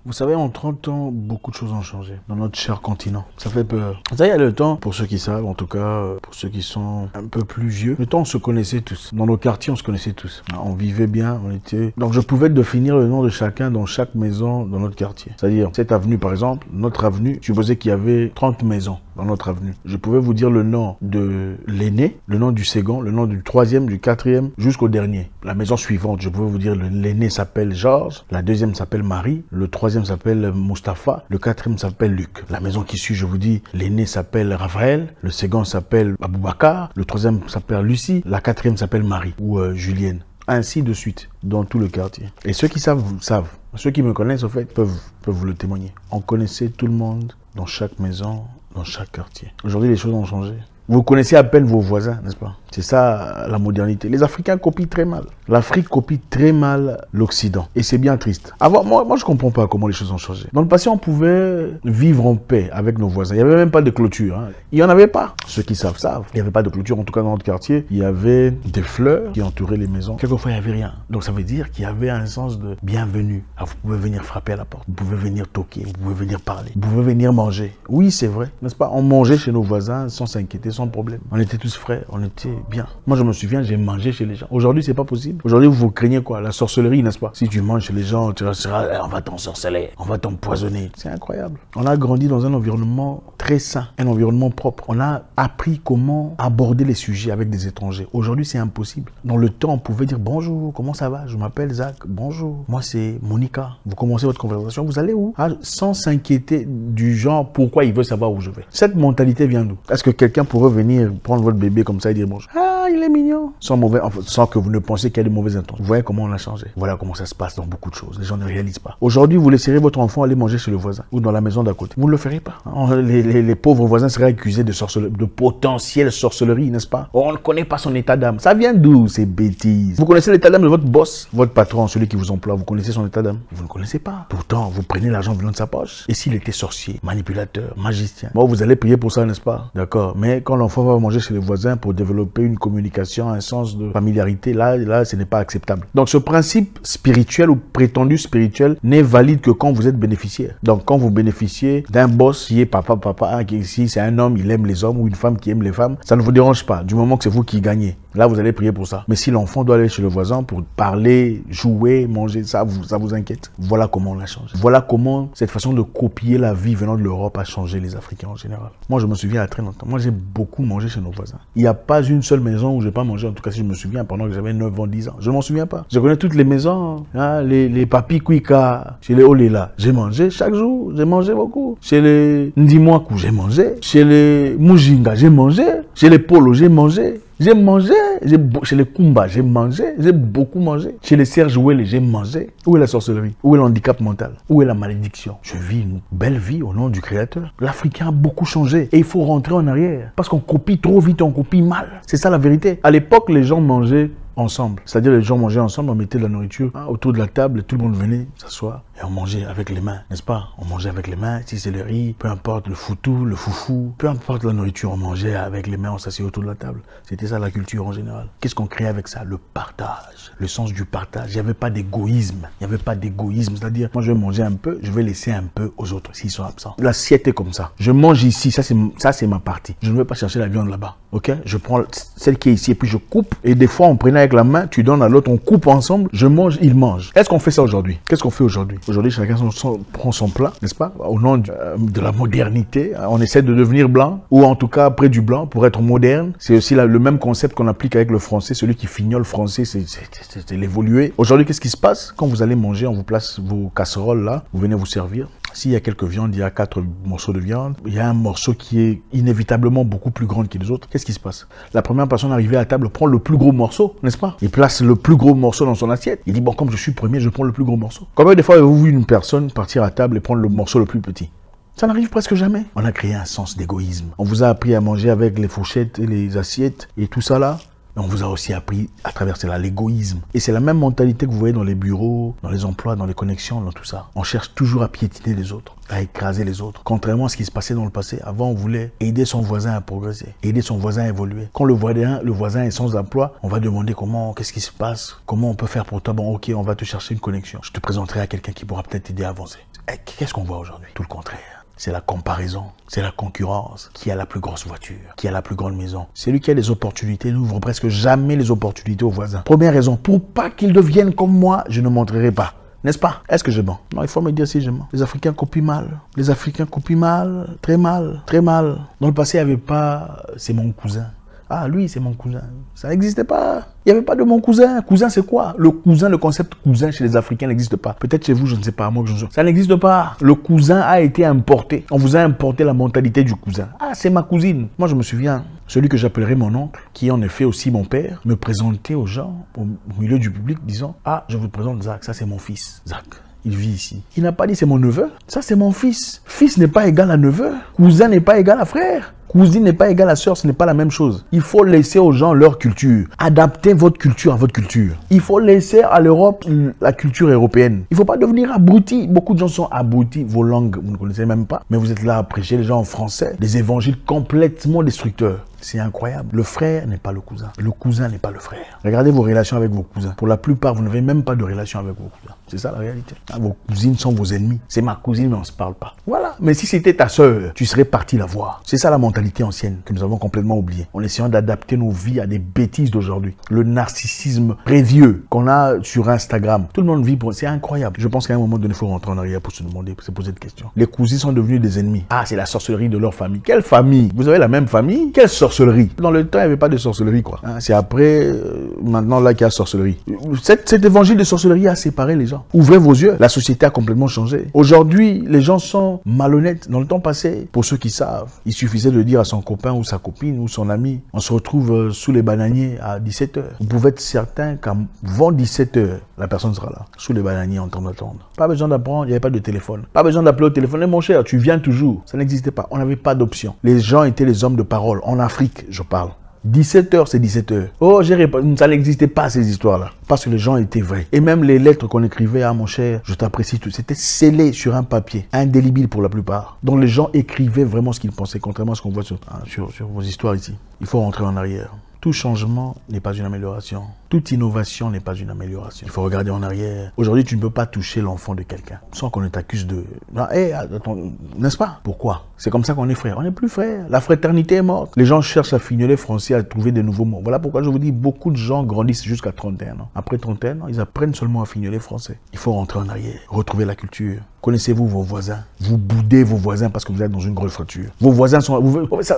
Vous savez, en 30 ans, beaucoup de choses ont changé dans notre cher continent. Ça fait peur. Ça y est, le temps, pour ceux qui savent, en tout cas, pour ceux qui sont un peu plus vieux, le temps, on se connaissait tous. Dans nos quartiers, on se connaissait tous. On vivait bien, on était... Donc, je pouvais définir le nom de chacun dans chaque maison dans notre quartier. C'est-à-dire, cette avenue, par exemple, notre avenue, je supposais qu'il y avait 30 maisons dans notre avenue. Je pouvais vous dire le nom de l'aîné, le nom du second, le nom du troisième, du quatrième, jusqu'au dernier. La maison suivante, je pouvais vous dire l'aîné s'appelle Georges, la deuxième s'appelle Marie, le troisième s'appelle Mustapha, le quatrième s'appelle Luc. La maison qui suit, je vous dis, l'aîné s'appelle Raphaël, le second s'appelle Aboubakar, le troisième s'appelle Lucie, la quatrième s'appelle Marie ou Julienne. Ainsi de suite, dans tout le quartier. Et ceux qui savent, savent. Ceux qui me connaissent, au fait, peuvent vous le témoigner. On connaissait tout le monde dans chaque maison, dans chaque quartier. Aujourd'hui, les choses ont changé. Vous connaissez à peine vos voisins, n'est-ce pas? C'est ça la modernité. Les Africains copient très mal. L'Afrique copie très mal l'Occident. Et c'est bien triste. Avant, moi, je ne comprends pas comment les choses ont changé. Dans le passé, on pouvait vivre en paix avec nos voisins. Il n'y avait même pas de clôture. Hein. Il n'y en avait pas. Ceux qui savent, savent. Il n'y avait pas de clôture. En tout cas, dans notre quartier, il y avait des fleurs qui entouraient les maisons. Quelquefois, il n'y avait rien. Donc, ça veut dire qu'il y avait un sens de bienvenue. Alors, vous pouvez venir frapper à la porte. Vous pouvez venir toquer. Vous pouvez venir parler. Vous pouvez venir manger. Oui, c'est vrai. N'est-ce pas? On mangeait chez nos voisins sans s'inquiéter, sans problème. On était tous frais. On était bien. Moi, je me souviens, j'ai mangé chez les gens. Aujourd'hui, c'est pas possible. Aujourd'hui, vous craignez quoi? La sorcellerie, n'est-ce pas? Si tu manges chez les gens, tu resteras, on va t'ensorceler, on va t'empoisonner. C'est incroyable. On a grandi dans un environnement très sain, un environnement propre. On a appris comment aborder les sujets avec des étrangers. Aujourd'hui, c'est impossible. Dans le temps, on pouvait dire bonjour, comment ça va? Je m'appelle Zach, bonjour. Moi, c'est Monica. Vous commencez votre conversation, vous allez où? Ah, sans s'inquiéter du genre pourquoi il veut savoir où je vais. Cette mentalité vient d'où? Est-ce que quelqu'un pourrait venir prendre votre bébé comme ça et dire bonjour? Ah, il est mignon. Sans que vous ne pensiez qu'il y a de mauvaises intentions. Vous voyez comment on a changé. Voilà comment ça se passe dans beaucoup de choses. Les gens ne réalisent pas. Aujourd'hui, vous laisserez votre enfant aller manger chez le voisin ou dans la maison d'à côté. Vous ne le ferez pas. Les pauvres voisins seraient accusés de potentielle sorcellerie, n'est-ce pas? On ne connaît pas son état d'âme. Ça vient d'où ces bêtises? Vous connaissez l'état d'âme de votre boss, votre patron, celui qui vous emploie. Vous connaissez son état d'âme? Vous ne connaissez pas. Pourtant, vous prenez l'argent venant de sa poche. Et s'il était sorcier, manipulateur, magicien? Bon, vous allez prier pour ça, n'est-ce pas? D'accord. Mais quand l'enfant va manger chez le voisin pour développer une communication, un sens de familiarité, là, ce n'est pas acceptable. Donc, ce principe spirituel ou prétendu spirituel n'est valide que quand vous êtes bénéficiaire. Donc, quand vous bénéficiez d'un boss qui est papa, qui ici, c'est un homme, il aime les hommes, ou une femme qui aime les femmes, ça ne vous dérange pas, du moment que c'est vous qui gagnez. Là, vous allez prier pour ça. Mais si l'enfant doit aller chez le voisin pour parler, jouer, manger, ça vous inquiète. Voilà comment on a changé. Voilà comment cette façon de copier la vie venant de l'Europe a changé les Africains en général. Moi, je me souviens il y a très longtemps. Moi, j'ai beaucoup mangé chez nos voisins. Il n'y a pas une seule maison où je n'ai pas mangé, en tout cas si je me souviens, pendant que j'avais 9 ans, 10 ans. Je ne m'en souviens pas. Je connais toutes les maisons, hein, les papis Kwika, chez les Olela. J'ai mangé chaque jour, j'ai mangé beaucoup. Chez les Ndimwaku, j'ai mangé. Chez les Mujinga, j'ai mangé. Chez les Polo, j'ai mangé. J'ai mangé, chez les Kumba, j'ai mangé, j'ai beaucoup mangé. Chez les Serge Ouele, j'ai mangé. Où est la sorcellerie? Où est l'handicap mental? Où est la malédiction? Je vis une belle vie au nom du Créateur. L'Africain a beaucoup changé et il faut rentrer en arrière. Parce qu'on copie trop vite, on copie mal. C'est ça la vérité. À l'époque, les gens mangeaient ensemble. C'est-à-dire les gens mangeaient ensemble, on mettait de la nourriture autour de la table, et tout le monde venait s'asseoir et on mangeait avec les mains, n'est-ce pas? On mangeait avec les mains, si c'est le riz, peu importe le foutou, le foufou, peu importe la nourriture, on mangeait avec les mains, on s'asseyait autour de la table. C'était ça la culture en général. Qu'est-ce qu'on créait avec ça? Le partage, le sens du partage. Il n'y avait pas d'égoïsme. Il n'y avait pas d'égoïsme, c'est-à-dire moi je vais manger un peu, je vais laisser un peu aux autres s'ils sont absents. L'assiette est comme ça. Je mange ici, ça c'est ma partie. Je ne vais pas chercher la viande là-bas. Ok? Je prends celle qui est ici et puis je coupe. Et des fois on prenait avec la main, tu donnes à l'autre, on coupe ensemble, je mange, il mange. Est-ce qu'on fait ça aujourd'hui? Qu'est-ce qu'on fait aujourd'hui? Aujourd'hui, chacun prend son plat, n'est-ce pas? Au nom de la modernité, on essaie de devenir blanc, ou en tout cas près du blanc pour être moderne. C'est aussi le même concept qu'on applique avec le français. Celui qui fignole français, c'est l'évoluer. Aujourd'hui, qu'est-ce qui se passe? Quand vous allez manger, on vous place vos casseroles là, vous venez vous servir. S'il y a quelques viandes, il y a 4 morceaux de viande. Il y a un morceau qui est inévitablement beaucoup plus grand que les autres. Qu'est-ce qui se passe? La première personne arrivée à la table prend le plus gros morceau, n'est-ce pas? Il place le plus gros morceau dans son assiette. Il dit, bon, comme je suis premier, je prends le plus gros morceau. Combien de fois avez-vous vu une personne partir à table et prendre le morceau le plus petit? Ça n'arrive presque jamais. On a créé un sens d'égoïsme. On vous a appris à manger avec les fourchettes et les assiettes et tout ça là. Mais on vous a aussi appris à travers cela l'égoïsme. Et c'est la même mentalité que vous voyez dans les bureaux, dans les emplois, dans les connexions, dans tout ça. On cherche toujours à piétiner les autres, à écraser les autres. Contrairement à ce qui se passait dans le passé, avant on voulait aider son voisin à progresser, aider son voisin à évoluer. Quand le voisin est sans emploi, on va demander qu'est-ce qui se passe, comment on peut faire pour toi. Bon, ok, on va te chercher une connexion. Je te présenterai à quelqu'un qui pourra peut-être t'aider à avancer. Qu'est-ce qu'on voit aujourd'hui? Tout le contraire. C'est la comparaison, c'est la concurrence. Qui a la plus grosse voiture? Qui a la plus grande maison? Celui qui a les opportunités n'ouvre presque jamais les opportunités aux voisins. Première raison, pour pas qu'ils deviennent comme moi, je ne montrerai pas. N'est-ce pas? Est-ce que je mens? Non, il faut me dire si je mens. Les Africains copient mal. Les Africains copient mal, très mal, très mal. Dans le passé, il n'y avait pas « c'est mon cousin ». Ah, lui, c'est mon cousin. Ça n'existait pas. Il n'y avait pas de mon cousin. Cousin, c'est quoi? Le cousin, le concept cousin chez les Africains n'existe pas. Peut-être chez vous, je ne sais pas. Moi, ça n'existe pas. Le cousin a été importé. On vous a importé la mentalité du cousin. Ah, c'est ma cousine. Moi, je me souviens, celui que j'appellerais mon oncle, qui est en effet aussi mon père, me présentait aux gens, au milieu du public, disant « Ah, je vous présente Zach. Ça, c'est mon fils. Zach. Il vit ici. » Il n'a pas dit « c'est mon neveu. Ça, c'est mon fils. » Fils n'est pas égal à neveu. Cousin n'est pas égal à frère. Cousine n'est pas égale à sœur, ce n'est pas la même chose. Il faut laisser aux gens leur culture. Adaptez votre culture à votre culture. Il faut laisser à l'Europe la culture européenne. Il ne faut pas devenir abruti. Beaucoup de gens sont abrutis. Vos langues, vous ne connaissez même pas. Mais vous êtes là à prêcher les gens en français. Des évangiles complètement destructeurs. C'est incroyable. Le frère n'est pas le cousin. Le cousin n'est pas le frère. Regardez vos relations avec vos cousins. Pour la plupart, vous n'avez même pas de relation avec vos cousins. C'est ça la réalité. Vos cousines sont vos ennemis. C'est ma cousine, mais on ne se parle pas. Voilà. Mais si c'était ta sœur, tu serais parti la voir. C'est ça la mentalité ancienne que nous avons complètement oubliée. En essayant d'adapter nos vies à des bêtises d'aujourd'hui. Le narcissisme prévieux qu'on a sur Instagram. Tout le monde vit pour... C'est incroyable. Je pense qu'à un moment donné, il faut rentrer en arrière pour se demander, pour se poser des questions. Les cousines sont devenues des ennemis. Ah, c'est la sorcellerie de leur famille. Quelle famille? Vous avez la même famille? Quelle sorcellerie? Dans le temps, il n'y avait pas de sorcellerie, quoi. Hein, c'est après, maintenant, là, qu'il y a sorcellerie. Cet évangile de sorcellerie a séparé les gens. Ouvrez vos yeux. La société a complètement changé. Aujourd'hui, les gens sont malhonnêtes. Dans le temps passé, pour ceux qui savent, il suffisait de dire à son copain ou sa copine ou son ami, on se retrouve sous les bananiers à 17h. Vous pouvez être certain qu'avant 17h, la personne sera là, sous les bananiers en train d'attendre. Pas besoin d'apprendre, il n'y avait pas de téléphone. Pas besoin d'appeler au téléphone. Mon cher, tu viens toujours. Ça n'existait pas. On n'avait pas d'option. Les gens étaient les hommes de parole. En Afrique, je parle. 17h, c'est 17h. Oh, ça n'existait pas ces histoires-là. Parce que les gens étaient vrais. Et même les lettres qu'on écrivait à mon cher, je t'apprécie tout, c'était scellé sur un papier, indélébile pour la plupart. Donc les gens écrivaient vraiment ce qu'ils pensaient, contrairement à ce qu'on voit sur vos histoires ici. Il faut rentrer en arrière. Tout changement n'est pas une amélioration. Toute innovation n'est pas une amélioration. Il faut regarder en arrière. Aujourd'hui, tu ne peux pas toucher l'enfant de quelqu'un sans qu'on ne t'accuse de... Attends, n'est-ce pas? Pourquoi? C'est comme ça qu'on est frères. On n'est plus frères. La fraternité est morte. Les gens cherchent à fignoler français, à trouver de nouveaux mots. Voilà pourquoi je vous dis, beaucoup de gens grandissent jusqu'à 31 ans. Après 31 ans, ils apprennent seulement à fignoler français. Il faut rentrer en arrière, retrouver la culture. Connaissez-vous vos voisins? Vous boudez vos voisins parce que vous êtes dans une grosse fracture. Vos voisins sont...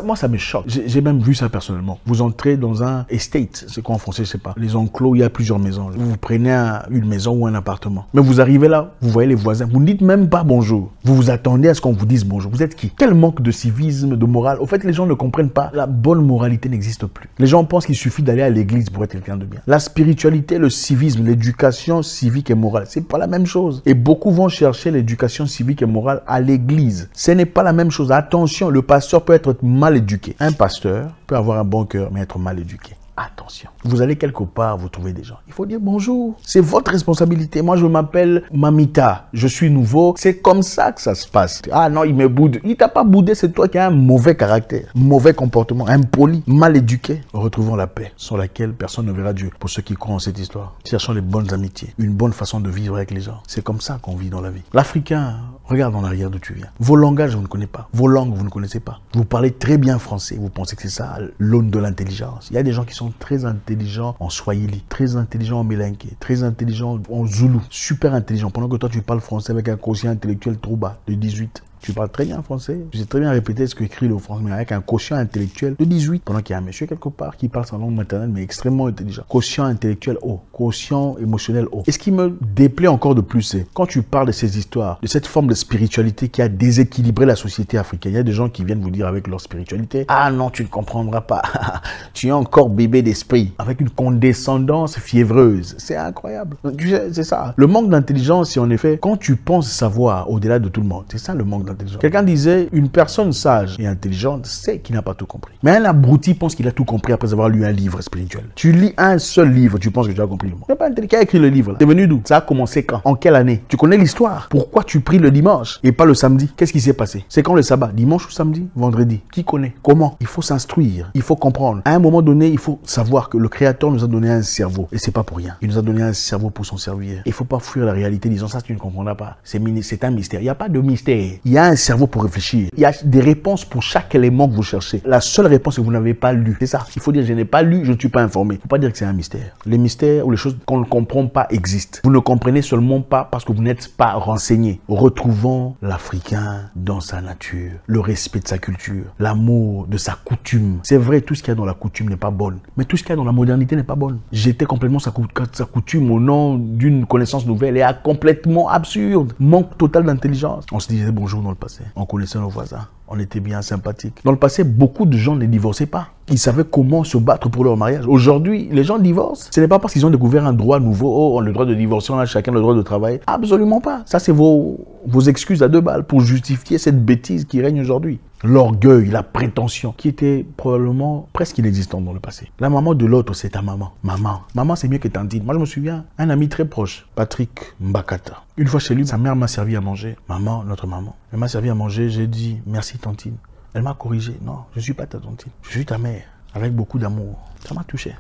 Moi, ça me choque. J'ai même vu ça personnellement. Vous entrez dans un estate, c'est quoi en français, je sais pas. Les enclos, il y a plusieurs maisons. Vous prenez une maison ou un appartement. Mais vous arrivez là, vous voyez les voisins. Vous ne dites même pas bonjour. Vous vous attendez à ce qu'on vous dise bonjour. Vous êtes qui? Quel manque de civisme, de morale. Au fait, les gens ne comprennent pas. La bonne moralité n'existe plus. Les gens pensent qu'il suffit d'aller à l'église pour être quelqu'un de bien. La spiritualité, le civisme, l'éducation civique et morale, c'est pas la même chose. Et beaucoup vont chercher l'éducation civique et morale à l'église. Ce n'est pas la même chose. Attention, le pasteur peut être mal éduqué. Un pasteur peut avoir un bon cœur, mais être mal éduqué. Attention. Vous allez quelque part, vous trouvez des gens. Il faut dire bonjour. C'est votre responsabilité. Moi, je m'appelle Mamita. Je suis nouveau. C'est comme ça que ça se passe. Ah non, il me boude. Il t'a pas boudé, c'est toi qui as un mauvais caractère, mauvais comportement, impoli, mal éduqué. Retrouvons la paix, sans laquelle personne ne verra Dieu. Pour ceux qui croient en cette histoire, cherchons les bonnes amitiés, une bonne façon de vivre avec les gens. C'est comme ça qu'on vit dans la vie. L'Africain, regarde en arrière d'où tu viens. Vos langages, vous ne connaissez pas. Vos langues, vous ne connaissez pas. Vous parlez très bien français. Vous pensez que c'est ça l'aune de l'intelligence. Il y a des gens qui sont très intelligents en Swahili, très intelligents en Mélinké, très intelligents en Zoulou, super intelligents. Pendant que toi, tu parles français avec un quotient intellectuel trop bas, de 18. Tu parles très bien français. Tu sais très bien répéter ce qu'écrit le français, mais avec un quotient intellectuel de 18. Pendant qu'il y a un monsieur quelque part qui parle sa langue maternelle, mais extrêmement intelligent. Quotient intellectuel haut. Quotient émotionnel haut. Et ce qui me déplaît encore de plus, c'est quand tu parles de ces histoires, de cette forme de spiritualité qui a déséquilibré la société africaine. Il y a des gens qui viennent vous dire avec leur spiritualité, ah non, tu ne comprendras pas. Tu es encore bébé d'esprit. Avec une condescendance fiévreuse. C'est incroyable. C'est ça. Le manque d'intelligence, c'est en effet, quand tu penses savoir au-delà de tout le monde. C'est ça le manque d'intelligence. d'intelligence. Quelqu'un disait, une personne sage et intelligente sait qu'il n'a pas tout compris. Mais un abruti pense qu'il a tout compris après avoir lu un livre spirituel. Tu lis un seul livre, tu penses que tu as compris le monde. C'est pas intelligent. Qui a écrit le livre là? C'est venu d'où? Ça a commencé quand? En quelle année? Tu connais l'histoire? Pourquoi tu pries le dimanche et pas le samedi? Qu'est-ce qui s'est passé? C'est quand le sabbat? Dimanche ou samedi? Vendredi? Qui connaît? Comment? Il faut s'instruire, il faut comprendre. À un moment donné, il faut savoir que le Créateur nous a donné un cerveau et c'est pas pour rien. Il nous a donné un cerveau pour s'en servir. Il faut pas fuir la réalité disant ça tu ne comprendras pas. C'est un mystère. Il n'y a pas de mystère. Il y a un cerveau pour réfléchir. Il y a des réponses pour chaque élément que vous cherchez. La seule réponse c'est que vous n'avez pas lu. C'est ça. Il faut dire je n'ai pas lu, je ne suis pas informé. Il ne faut pas dire que c'est un mystère. Les mystères ou les choses qu'on ne comprend pas existent. Vous ne comprenez seulement pas parce que vous n'êtes pas renseigné. Retrouvons l'Africain dans sa nature, le respect de sa culture, l'amour de sa coutume. C'est vrai, tout ce qu'il y a dans la coutume n'est pas bon. Mais tout ce qu'il y a dans la modernité n'est pas bon. J'étais complètement sa coutume au nom d'une connaissance nouvelle et complètement absurde. Manque total d'intelligence. On se disait bonjour dans le passé. On connaissait nos voisins. On était bien sympathiques. Dans le passé, beaucoup de gens ne divorçaient pas. Ils savaient comment se battre pour leur mariage. Aujourd'hui, les gens divorcent. Ce n'est pas parce qu'ils ont découvert un droit nouveau. Oh, on a le droit de divorcer, on a chacun le droit de travailler. Absolument pas. Ça, c'est vos excuses à 2 balles pour justifier cette bêtise qui règne aujourd'hui. L'orgueil, la prétention, qui était probablement presque inexistante dans le passé. La maman de l'autre, c'est ta maman. Maman, c'est mieux que tantine. Moi, je me souviens, un ami très proche, Patrick Mbakata. Une fois chez lui, sa mère m'a servi à manger. Maman, notre maman. Elle m'a servi à manger, j'ai dit, merci tantine. Elle m'a corrigé. Non, je ne suis pas ta tantine. Je suis ta mère, avec beaucoup d'amour. Ça m'a touché.